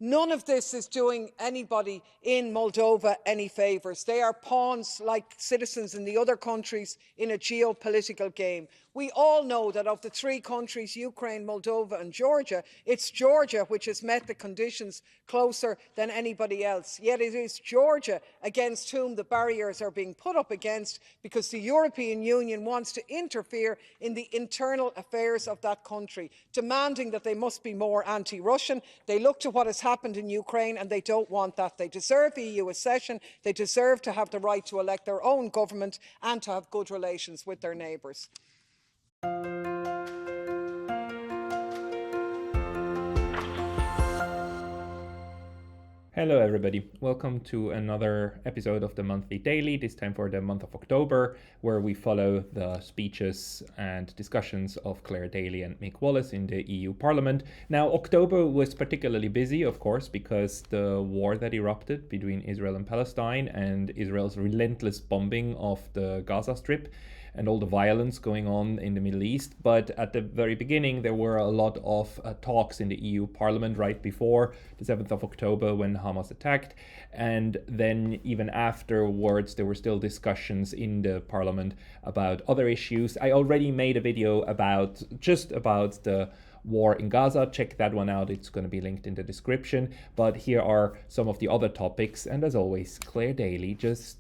None of this is doing anybody in Moldova any favours. They are pawns like citizens in the other countries in a geopolitical game. We all know that of the three countries, Ukraine, Moldova and Georgia, it's Georgia which has met the conditions closer than anybody else. Yet it is Georgia against whom the barriers are being put up against because the European Union wants to interfere in the internal affairs of that country, demanding that they must be more anti-Russian. They look to what has happened in Ukraine and they don't want that. They deserve EU accession. They deserve to have the right to elect their own government and to have good relations with their neighbours. Hello everybody, welcome to another episode of the Monthly Daily, this time for the month of October, where we follow the speeches and discussions of Clare Daly and Mick Wallace in the EU Parliament. Now, October was particularly busy, of course, because the war that erupted between Israel and Palestine and Israel's relentless bombing of the Gaza Strip and all the violence going on in the Middle East. But at the very beginning, there were a lot of talks in the EU Parliament right before the 7th of October when Hamas attacked. And then even afterwards, there were still discussions in the Parliament about other issues. I already made a video about the war in Gaza. Check that one out. It's going to be linked in the description. But here are some of the other topics. And as always, Clare Daly just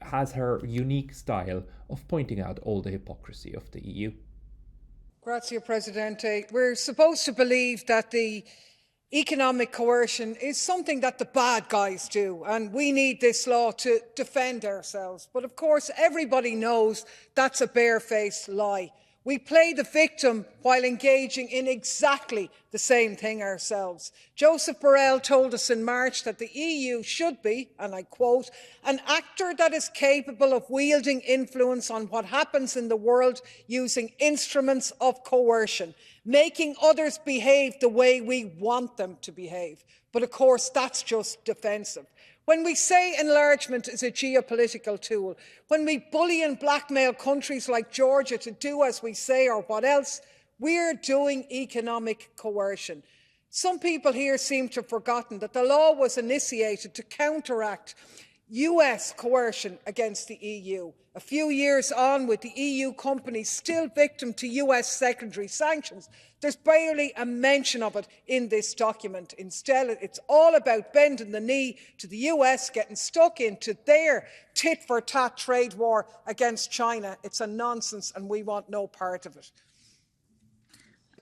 has her unique style of pointing out all the hypocrisy of the EU. Grazie, Presidente. We're supposed to believe that the economic coercion is something that the bad guys do, and we need this law to defend ourselves. But of course, everybody knows that's a barefaced lie. We play the victim while engaging in exactly the same thing ourselves. Joseph Borrell told us in March that the EU should be, and I quote, an actor that is capable of wielding influence on what happens in the world using instruments of coercion, making others behave the way we want them to behave. But of course, that's just defensive. When we say enlargement is a geopolitical tool, when we bully and blackmail countries like Georgia to do as we say or what else, we're doing economic coercion. Some people here seem to have forgotten that the law was initiated to counteract US coercion against the EU. A few years on, with the EU companies still victim to US secondary sanctions, there's barely a mention of it in this document. Instead, it's all about bending the knee to the US, getting stuck into their tit-for-tat trade war against China. It's a nonsense and we want no part of it.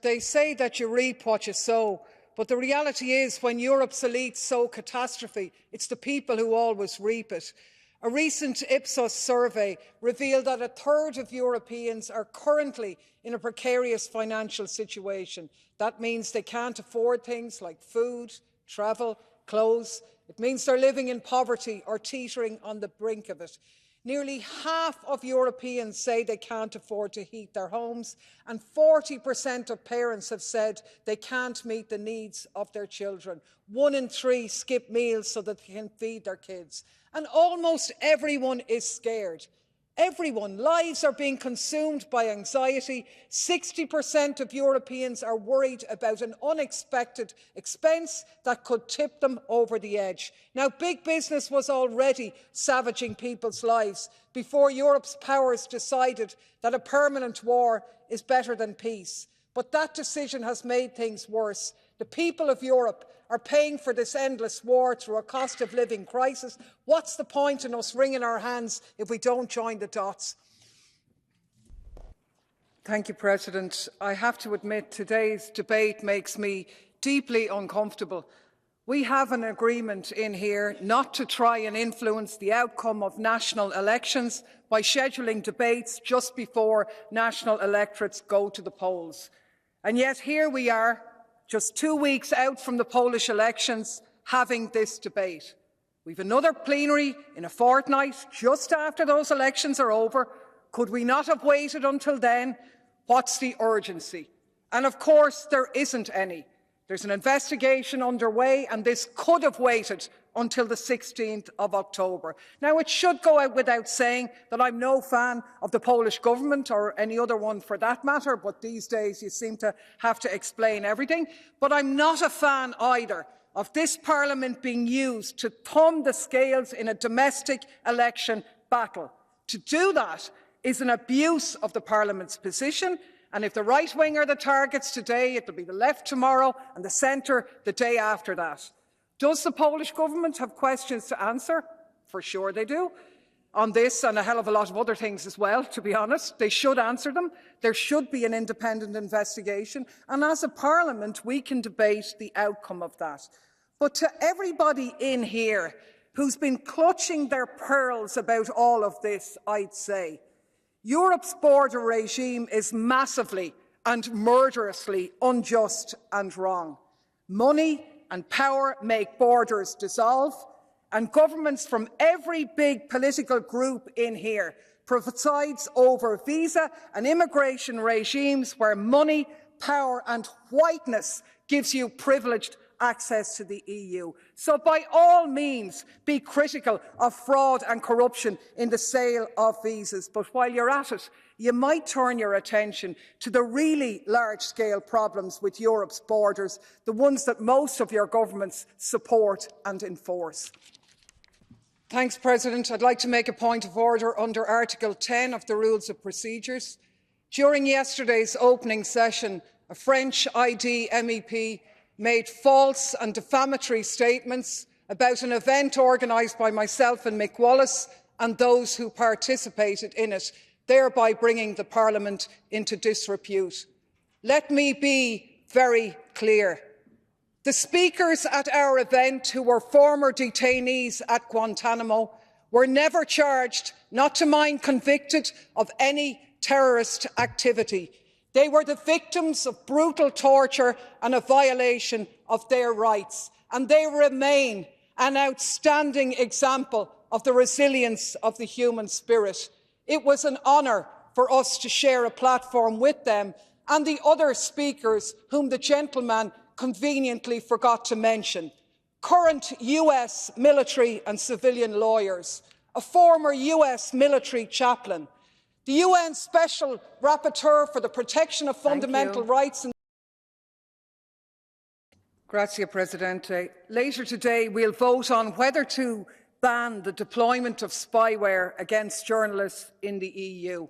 They say that you reap what you sow. But the reality is, when Europe's elites sow catastrophe, it's the people who always reap it. A recent Ipsos survey revealed that a third of Europeans are currently in a precarious financial situation. That means they can't afford things like food, travel, clothes. It means they're living in poverty or teetering on the brink of it. Nearly half of Europeans say they can't afford to heat their homes, and 40% of parents have said they can't meet the needs of their children. 1 in 3 skip meals so that they can feed their kids. And almost everyone is scared. Everyone. Lives are being consumed by anxiety. 60% of Europeans are worried about an unexpected expense that could tip them over the edge. Now, big business was already savaging people's lives before Europe's powers decided that a permanent war is better than peace. But that decision has made things worse. The people of Europe are paying for this endless war through a cost of living crisis. What's the point in us wringing our hands if we don't join the dots? Thank you, President. I have to admit today's debate makes me deeply uncomfortable. We have an agreement in here not to try and influence the outcome of national elections by scheduling debates just before national electorates go to the polls. And yet here we are, just 2 weeks out from the Polish elections, having this debate. We've another plenary in a fortnight, just after those elections are over. Could we not have waited until then? What's the urgency? And of course, there isn't any. There's an investigation underway, and this could have waited until the 16th of October. Now, it should go out without saying that I'm no fan of the Polish government, or any other one for that matter, but these days you seem to have to explain everything. But I'm not a fan either of this Parliament being used to thumb the scales in a domestic election battle. To do that is an abuse of the Parliament's position, and if the right wing are the targets today, it will be the left tomorrow and the centre the day after that. Does the Polish government have questions to answer? For sure they do. On this and a hell of a lot of other things as well, to be honest. They should answer them. There should be an independent investigation. And as a Parliament, we can debate the outcome of that. But to everybody in here who's been clutching their pearls about all of this, I'd say, Europe's border regime is massively and murderously unjust and wrong. Money and power make borders dissolve, and governments from every big political group in here presides over visa and immigration regimes where money, power and whiteness gives you privileged access to the EU. So by all means, be critical of fraud and corruption in the sale of visas. But while you're at it, you might turn your attention to the really large-scale problems with Europe's borders, the ones that most of your governments support and enforce. Thanks, President. I'd like to make a point of order under Article 10 of the Rules of Procedures. During yesterday's opening session, a French ID MEP made false and defamatory statements about an event organised by myself and Mick Wallace and those who participated in it, thereby bringing the Parliament into disrepute. Let me be very clear. The speakers at our event, who were former detainees at Guantanamo, were never charged, not to mind convicted, of any terrorist activity. They were the victims of brutal torture and a violation of their rights, and they remain an outstanding example of the resilience of the human spirit. It was an honour for us to share a platform with them and the other speakers whom the gentleman conveniently forgot to mention: current US military and civilian lawyers, a former US military chaplain, the UN Special Rapporteur for the Protection of Fundamental Rights. Grazie, Presidente. Later today, we'll vote on whether to ban the deployment of spyware against journalists in the EU.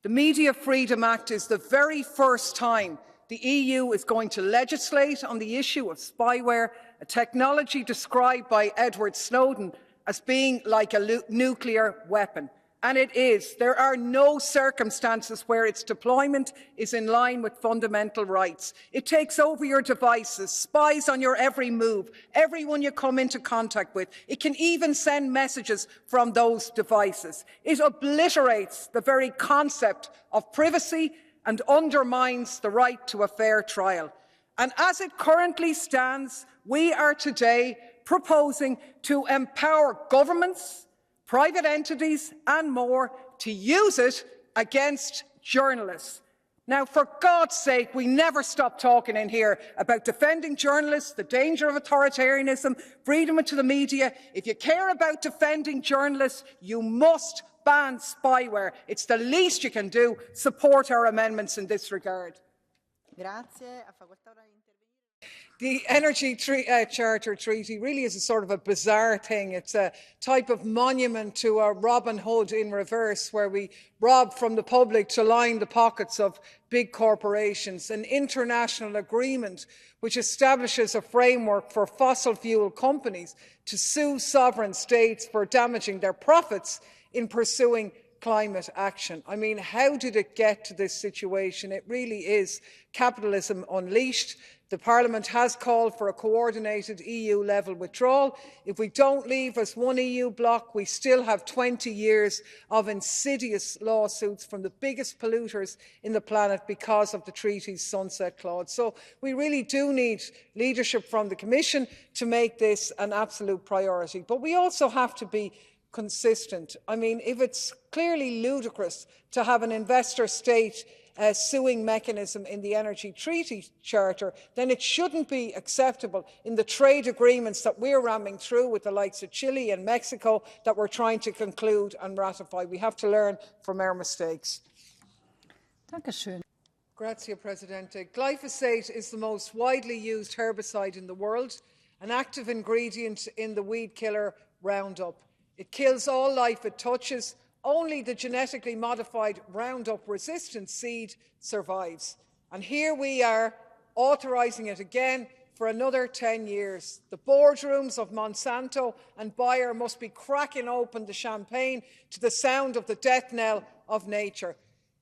The Media Freedom Act is the very first time the EU is going to legislate on the issue of spyware, a technology described by Edward Snowden as being like a nuclear weapon. And it is. There are no circumstances where its deployment is in line with fundamental rights. It takes over your devices, spies on your every move, everyone you come into contact with. It can even send messages from those devices. It obliterates the very concept of privacy and undermines the right to a fair trial. And as it currently stands, we are today proposing to empower governments, private entities and more to use it against journalists. Now, for God's sake, we never stop talking in here about defending journalists, the danger of authoritarianism, freedom to the media. If you care about defending journalists, you must ban spyware. It's the least you can do. Support our amendments in this regard. The Energy Charter Treaty really is a sort of a bizarre thing. It's a type of monument to a Robin Hood in reverse, where we rob from the public to line the pockets of big corporations. An international agreement which establishes a framework for fossil fuel companies to sue sovereign states for damaging their profits in pursuing climate action. I mean, how did it get to this situation? It really is capitalism unleashed. The Parliament has called for a coordinated EU-level withdrawal. If we don't leave as one EU bloc, we still have 20 years of insidious lawsuits from the biggest polluters in the planet because of the treaty's sunset clause. So we really do need leadership from the Commission to make this an absolute priority. But we also have to be consistent. I mean, if it's clearly ludicrous to have an investor-state suing mechanism in the Energy Treaty Charter, then it shouldn't be acceptable in the trade agreements that we're ramming through with the likes of Chile and Mexico that we're trying to conclude and ratify. We have to learn from our mistakes. Grazie, Presidente. Glyphosate is the most widely used herbicide in the world, an active ingredient in the weed killer Roundup. It kills all life it touches. Only the genetically modified Roundup-resistant seed survives. And here we are, authorising it again for another 10 years. The boardrooms of Monsanto and Bayer must be cracking open the champagne to the sound of the death knell of nature.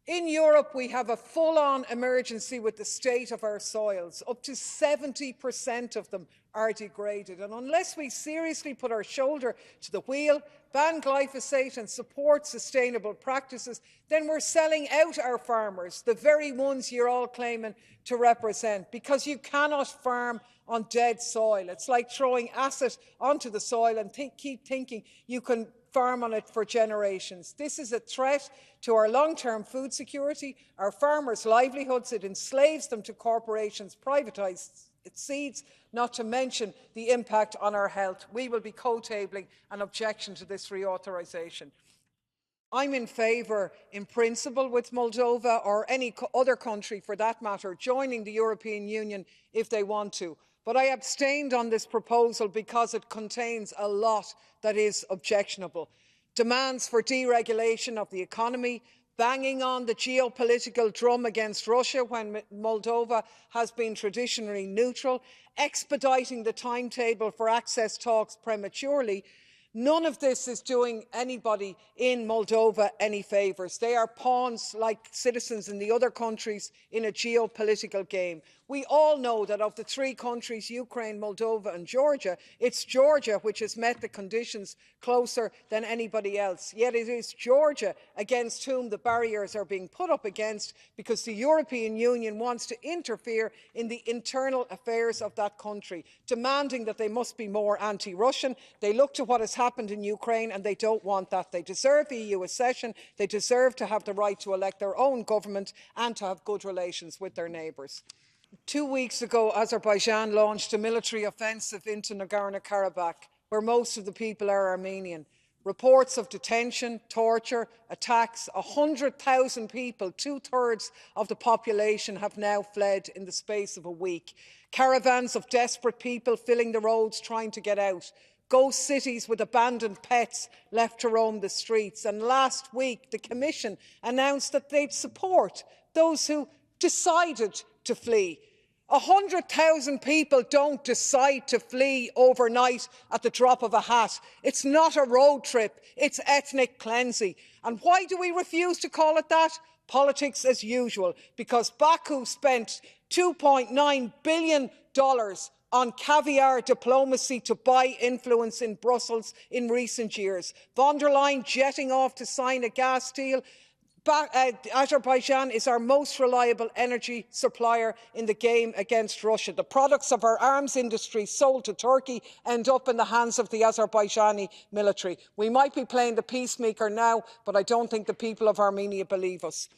In Europe, we have a full-on emergency with the state of our soils. Up to 70% of them are degraded. And unless we seriously put our shoulder to the wheel, ban glyphosate and support sustainable practices, then we're selling out our farmers, the very ones you're all claiming to represent, because you cannot farm on dead soil. It's like throwing acid onto the soil and keep thinking you can farm on it for generations. This is a threat to our long-term food security, our farmers' livelihoods. It enslaves them to corporations' privatised seeds, not to mention the impact on our health. We will be co-tabling an objection to this reauthorisation. I'm in favour, in principle, with Moldova or any other country for that matter joining the European Union if they want to. But I abstained on this proposal because it contains a lot that is objectionable. Demands for deregulation of the economy, banging on the geopolitical drum against Russia when Moldova has been traditionally neutral, expediting the timetable for access talks prematurely. None of this is doing anybody in Moldova any favours. They are pawns like citizens in the other countries in a geopolitical game. We all know that of the three countries, Ukraine, Moldova and Georgia, it's Georgia which has met the conditions closer than anybody else. Yet it is Georgia against whom the barriers are being put up against because the European Union wants to interfere in the internal affairs of that country, demanding that they must be more anti-Russian. They look to what has happened in Ukraine and they don't want that. They deserve EU accession. They deserve to have the right to elect their own government and to have good relations with their neighbours. 2 weeks ago, Azerbaijan launched a military offensive into Nagorno-Karabakh, where most of the people are Armenian. Reports of detention, torture, attacks. 100,000 people, 2/3 of the population, have now fled in the space of a week. Caravans of desperate people filling the roads trying to get out. Ghost cities with abandoned pets left to roam the streets. And last week, the Commission announced that they'd support those who decided to flee. 100,000 people don't decide to flee overnight at the drop of a hat. It's not a road trip, it's ethnic cleansing. And why do we refuse to call it that? Politics as usual, because Baku spent $2.9 billion on caviar diplomacy to buy influence in Brussels in recent years. Von der Leyen jetting off to sign a gas deal. Azerbaijan is our most reliable energy supplier in the game against Russia. The products of our arms industry sold to Turkey end up in the hands of the Azerbaijani military. We might be playing the peacemaker now, but I don't think the people of Armenia believe us.